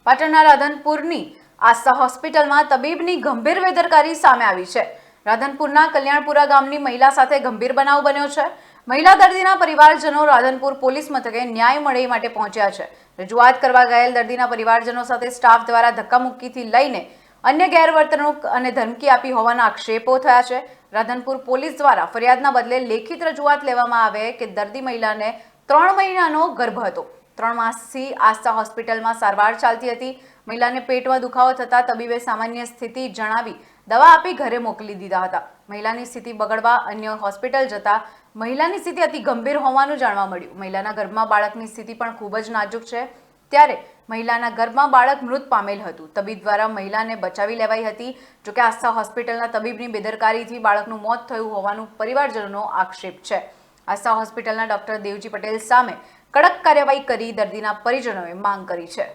પાટણના રાધનપુરની આસ્થા હોસ્પિટલમાં તબીબની ગંભીર બેદરકારી સામે આવી છે। રાધનપુરના કલ્યાણપુરા ગામની મહિલા સાથે ગંભીર બનાવ બન્યો છે। મહિલા દર્દીના પરિવારજનો રાધનપુર પોલીસ મથકે ન્યાય મળે માટે પહોંચ્યા છે। રજૂઆત કરવા ગયેલ દર્દીના પરિવારજનો સાથે સ્ટાફ દ્વારા ધક્કામુક્કીથી લઈને અન્ય ગેરવર્તણૂક અને ધમકી આપી હોવાના આક્ષેપો થયા છે। રાધનપુર પોલીસ દ્વારા ફરિયાદના બદલે લેખિત રજૂઆત લેવામાં આવે કે દર્દી મહિલાને 3 મહિનાનો ગર્ભ હતો। 3 માસથી આસ્થા હોસ્પિટલમાં સારવાર ચાલતી હતી। મહિલાને પેટમાં દુખાવો થતા તબીબે સામાન્ય સ્થિતિ જણાવી દવા આપી ઘરે મોકલી દીધા હતા। મહિલાની સ્થિતિ બગડવા અન્ય હોસ્પિટલ જતા મહિલાની સ્થિતિ અતિ ગંભીર હોવાનું જાણવા મળ્યું। મહિલાના ગર્ભમાં બાળકની સ્થિતિ પણ ખૂબ જ નાજુક છે। ત્યારે મહિલાના ગર્ભમાં બાળક મૃત પામેલ હતું। તબીબ દ્વારા મહિલાને બચાવી લેવાઈ હતી। જોકે આસ્થા હોસ્પિટલના તબીબની બેદરકારીથી બાળકનું મોત થયું હોવાનું પરિવારજનોનો આક્ષેપ છે। આસ્થા હોસ્પિટલના ડોક્ટર દેવજી પટેલ સામે કડક કાર્યવાહી કરી દર્દીના પરિજનોએ માંગ કરી છે।